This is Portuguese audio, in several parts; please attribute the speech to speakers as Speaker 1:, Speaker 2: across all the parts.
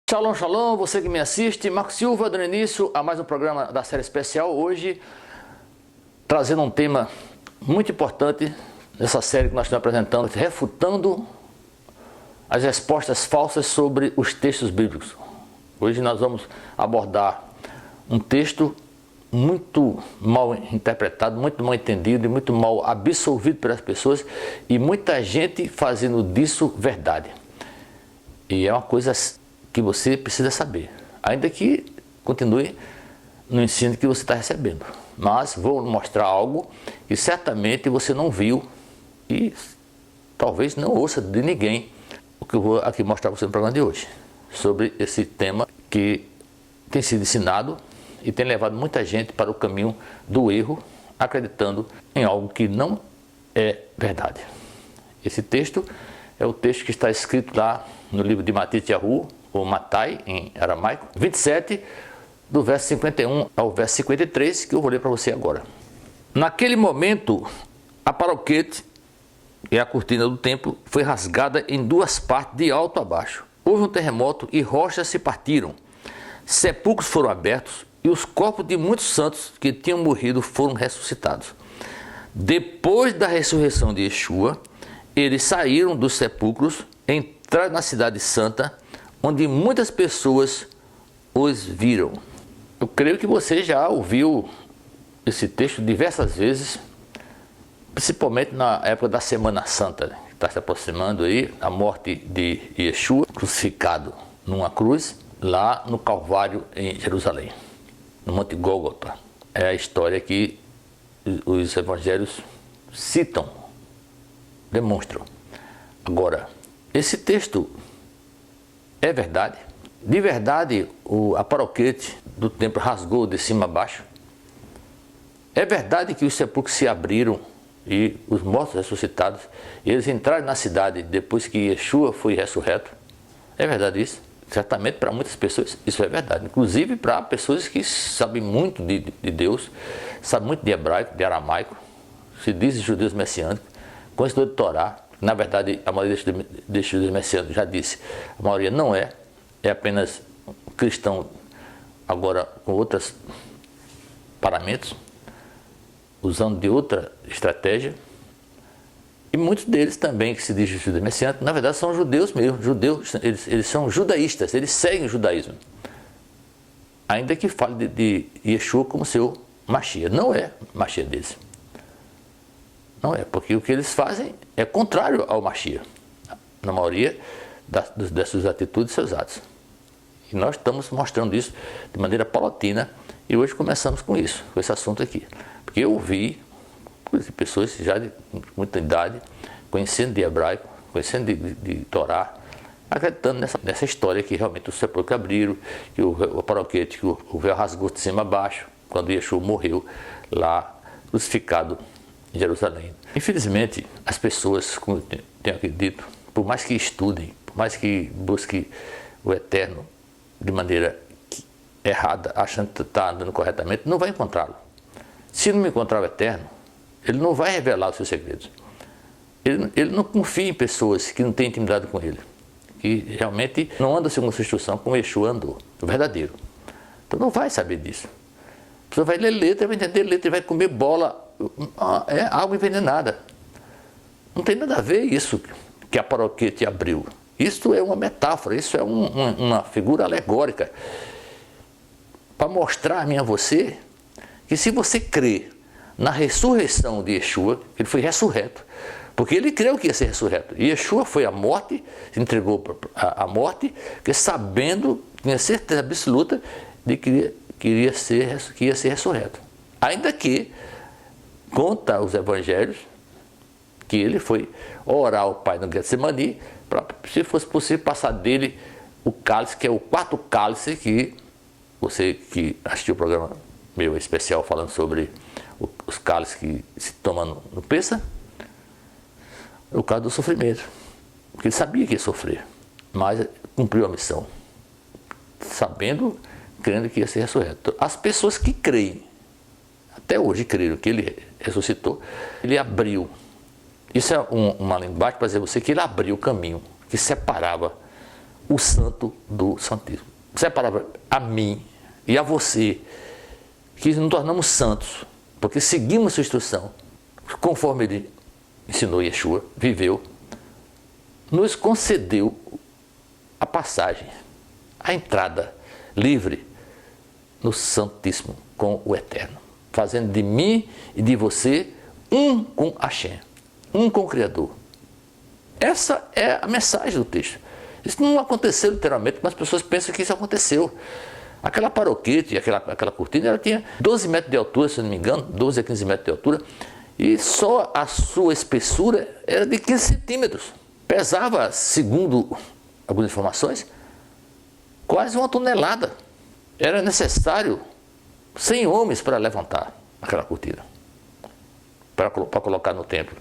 Speaker 1: Shalom, shalom, você que me assiste, Marco Silva, dando início a mais um programa da série especial, hoje trazendo um tema muito importante nessa série que nós estamos apresentando, refutando as respostas falsas sobre os textos bíblicos. Hoje nós vamos abordar um texto muito mal interpretado, muito mal entendido e muito mal absorvido pelas pessoas e muita gente fazendo disso verdade. E é uma coisa que você precisa saber, ainda que continue no ensino que você está recebendo. Mas vou mostrar algo que certamente você não viu e talvez não ouça de ninguém, o que eu vou aqui mostrar para você no programa de hoje, sobre esse tema que tem sido ensinado e tem levado muita gente para o caminho do erro, acreditando em algo que não é verdade. Esse texto é o texto que está escrito lá no livro de Matityahu, ou Matai, em aramaico, 27, do verso 51 ao verso 53, que eu vou ler para você agora. Naquele momento, a paroquete e a cortina do templo foi rasgada em duas partes, de alto a baixo. Houve um terremoto e rochas se partiram. Sepulcros foram abertos e os corpos de muitos santos que tinham morrido foram ressuscitados. Depois da ressurreição de Yeshua, eles saíram dos sepulcros, entraram na cidade santa, onde muitas pessoas os viram. Eu creio que você já ouviu esse texto diversas vezes, principalmente na época da Semana Santa, que está se aproximando aí, a morte de Yeshua, crucificado numa cruz, lá no Calvário em Jerusalém, no Monte Gólgota. É a história que os evangelhos citam, demonstram. Agora, esse texto é verdade? De verdade, a paroquete do templo rasgou de cima a baixo? É verdade que os sepulcros se abriram e os mortos ressuscitados, eles entraram na cidade depois que Yeshua foi ressurreto? É verdade isso? Certamente para muitas pessoas isso é verdade, inclusive para pessoas que sabem muito de Deus, sabem muito de hebraico, de aramaico, se dizem judeus messiânicos, conhecedores de Torá. Na verdade, a maioria destes judeus messiânicos, já disse, a maioria não é apenas cristão, agora com outros parâmetros, usando de outra estratégia. E muitos deles também, que se dizem judeus messiânicos, na verdade são judeus mesmo, eles são judaístas, eles seguem o judaísmo. Ainda que fale de Yeshua como seu Mashiach, não é Mashiach deles. Não é, porque o que eles fazem é contrário ao Mashiach, na maioria das suas atitudes e seus atos. E nós estamos mostrando isso de maneira paulatina e hoje começamos com isso, com esse assunto aqui. Porque eu vi pessoas já de muita idade, conhecendo de hebraico, conhecendo de Torá, acreditando nessa história que realmente os sepulcros abriram, que o paroquete, que o véu rasgou de cima a baixo, quando Yeshua morreu lá crucificado em Jerusalém. Infelizmente, as pessoas, como tenho aqui dito, por mais que estudem, por mais que busquem o Eterno de maneira errada, achando que está andando corretamente, não vai encontrá-lo. Se não encontrar o Eterno, ele não vai revelar os seus segredos. Ele não confia em pessoas que não têm intimidade com ele, que realmente não andam segundo a sua instrução como Yeshua andou, o verdadeiro. Então não vai saber disso. A pessoa vai ler letra, vai entender letra, vai comer bola, é água envenenada. Não tem nada a ver isso que a paroquete abriu. Isso é uma metáfora, isso é uma figura alegórica para mostrar a mim e a você que se você crê na ressurreição de Yeshua, ele foi ressurreto, porque ele creu que ia ser ressurreto. E Yeshua foi à morte, se entregou à morte, porque sabendo, tinha certeza absoluta de que ia ser ressurreto. Ainda que conta os evangelhos que ele foi orar ao Pai no Getsemani, para, se fosse possível, passar dele o cálice, que é o quarto cálice que você que assistiu o programa meu especial falando sobre os cálices que se tomam no Pêssar, o caso do sofrimento, porque ele sabia que ia sofrer, mas cumpriu a missão, sabendo, crendo que ia ser ressurreto. As pessoas que creem, até hoje creram que ele ressuscitou, ele abriu. Isso é uma linguagem para dizer a você que ele abriu o caminho que separava o santo do santíssimo. Essa é a palavra a mim e a você, que nos tornamos santos, porque seguimos sua instrução, conforme ele ensinou Yeshua, viveu, nos concedeu a passagem, a entrada livre no Santíssimo com o Eterno, fazendo de mim e de você um com Hashem, um com o Criador. Essa é a mensagem do texto. Isso não aconteceu literalmente, mas as pessoas pensam que isso aconteceu. Aquela paroquete, aquela cortina, ela tinha 12 metros de altura, se não me engano, 12 a 15 metros de altura, e só a sua espessura era de 15 centímetros. Pesava, segundo algumas informações, quase 1 tonelada. Era necessário 100 homens para levantar aquela cortina, para colocar no templo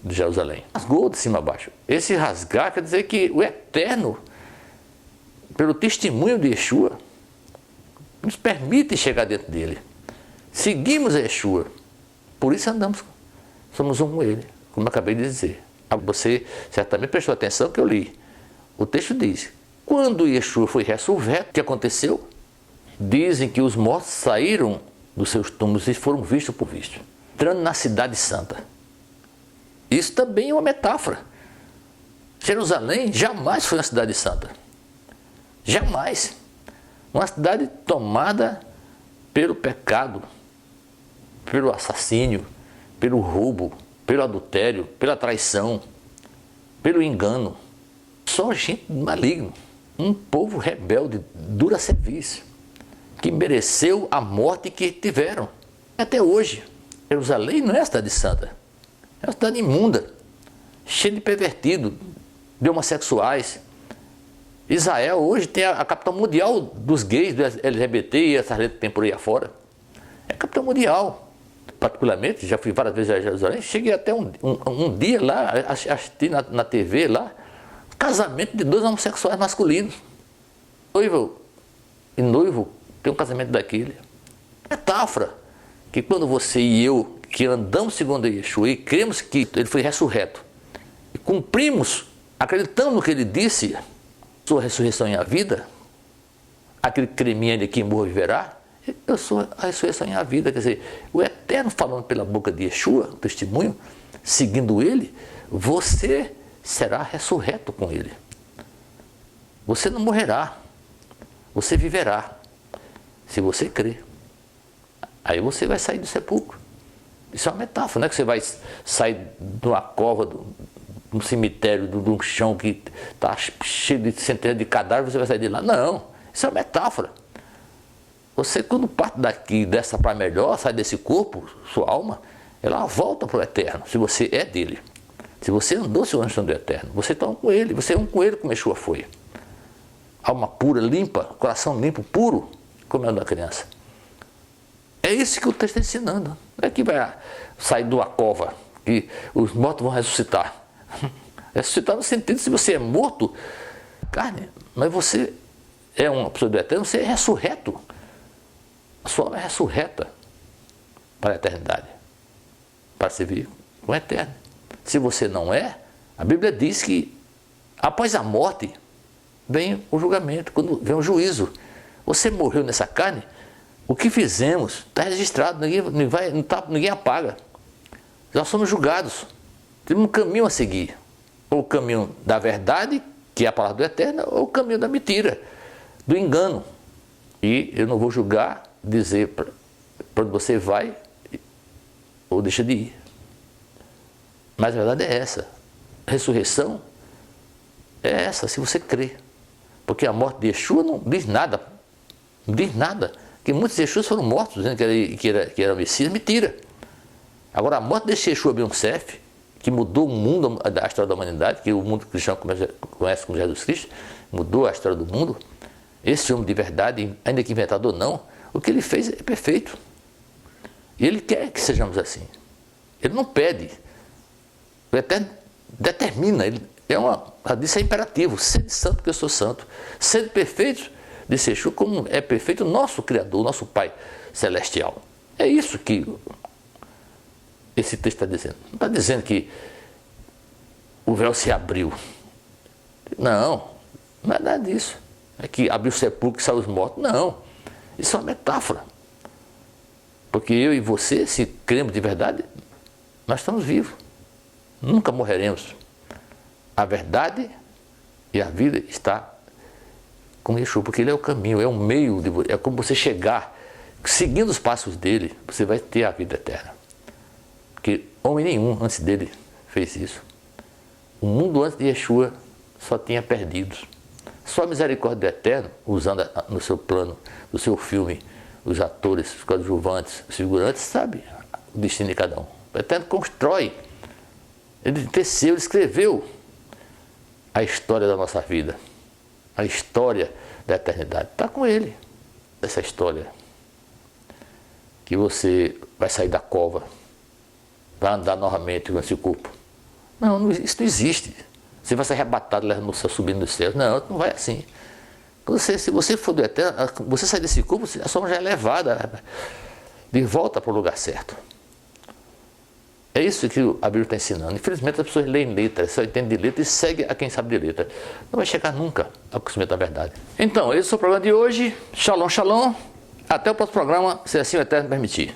Speaker 1: de Jerusalém. Rasgou de cima a baixo. Esse rasgar quer dizer que o Eterno, pelo testemunho de Yeshua, nos permite chegar dentro dele. Seguimos a Yeshua, por isso andamos, somos um com ele, como eu acabei de dizer. Você certamente prestou atenção que eu li. O texto diz, quando Yeshua foi ressurreto, o que aconteceu? Dizem que os mortos saíram dos seus túmulos e foram vistos por visto, entrando na cidade santa. Isso também é uma metáfora. Jerusalém jamais foi uma cidade santa. Jamais. Uma cidade tomada pelo pecado, pelo assassínio, pelo roubo, pelo adultério, pela traição, pelo engano. Só gente maligna. Um povo rebelde, dura serviço, que mereceu a morte que tiveram. Até hoje, Jerusalém não é a cidade santa. É uma cidade imunda, cheia de pervertidos, de homossexuais. Israel hoje tem a capital mundial dos gays, do LGBT e essas letras que tem por aí afora. É a capital mundial. Particularmente, já fui várias vezes a Jerusalém, cheguei até um dia lá, assisti na TV lá, casamento de 2 homossexuais masculinos. Noivo e noivo tem um casamento daquele. Metáfora que quando você e eu, que andamos segundo Yeshua e cremos que ele foi ressurreto, e cumprimos, acreditamos no que ele disse, sua ressurreição e a vida, aquele creminha de quem morre viverá, eu sou a ressurreição e a vida. Quer dizer, o Eterno falando pela boca de Yeshua, o testemunho, seguindo ele, você será ressurreto com ele. Você não morrerá, você viverá, se você crer. Aí você vai sair do sepulcro. Isso é uma metáfora, não é que você vai sair de uma cova, de um cemitério, de um chão que está cheio de centenas de cadáveres, você vai sair de lá. Não, isso é uma metáfora. Você, quando parte daqui, dessa para melhor, sai desse corpo, sua alma, ela volta para o Eterno, se você é dele. Se você andou segundo a instrução do Eterno, você está um com ele, você é um com ele como Yeshua foi. Alma pura, limpa, coração limpo, puro, como é o da criança. É isso que o texto está ensinando. Não é que vai sair de uma cova e os mortos vão ressuscitar. Ressuscitar no sentido, se você é morto, carne, mas você é uma pessoa do Eterno, você é ressurreto. A sua alma é ressurreta para a eternidade, para servir com o Eterno. Se você não é, a Bíblia diz que após a morte vem o julgamento, quando vem o juízo. Você morreu nessa carne, o que fizemos está registrado, ninguém apaga. Nós somos julgados. Temos um caminho a seguir. Ou o caminho da verdade, que é a palavra do Eterno, ou o caminho da mentira, do engano. E eu não vou julgar, dizer para onde você vai ou deixa de ir. Mas a verdade é essa. A ressurreição é essa, se você crê. Porque a morte de Yeshua não diz nada. Não diz nada. Porque muitos Yeshuas foram mortos, dizendo que era o Messias. Mentira. Agora, a morte desse Yeshua Ben Yosef, que mudou o mundo, a história da humanidade, que o mundo cristão conhece como Jesus Cristo, mudou a história do mundo. Esse homem de verdade, ainda que inventado ou não, o que ele fez é perfeito. E ele quer que sejamos assim. Ele não pede. O Eterno determina. Isso é imperativo. Sede santo porque eu sou santo. Sede perfeito, disse Yeshua, como é perfeito o nosso Criador, o nosso Pai Celestial. É isso que esse texto está dizendo. Não está dizendo que o véu se abriu. Não. Não é nada disso. É que abriu o sepulcro e saiu os mortos. Não. Isso é uma metáfora. Porque eu e você, se cremos de verdade, nós estamos vivos. Nunca morreremos. A verdade e a vida está com Yeshua, porque ele é o caminho, é o meio, é como você chegar, seguindo os passos dele, você vai ter a vida eterna. Porque homem nenhum antes dele fez isso. O mundo antes de Yeshua só tinha perdidos. Só a misericórdia do Eterno, usando no seu plano, no seu filme, os atores, os coadjuvantes, os figurantes, sabe o destino de cada um. O Eterno constrói. Ele teceu, ele escreveu a história da nossa vida, a história da eternidade. Está com ele, essa história. Que você vai sair da cova, vai andar novamente com esse corpo. Não, isso não existe. Você vai ser arrebatado, levando no céu, subindo no céu. Não, não vai assim. Se você for do Eterno, você sair desse corpo, a sua alma já é levada de volta para o lugar certo. É isso que a Bíblia está ensinando. Infelizmente as pessoas leem letras, só entendem de letra e seguem a quem sabe de letra. Não vai chegar nunca ao conhecimento da verdade. Então, esse é o programa de hoje. Shalom, shalom. Até o próximo programa, se assim o Eterno permitir.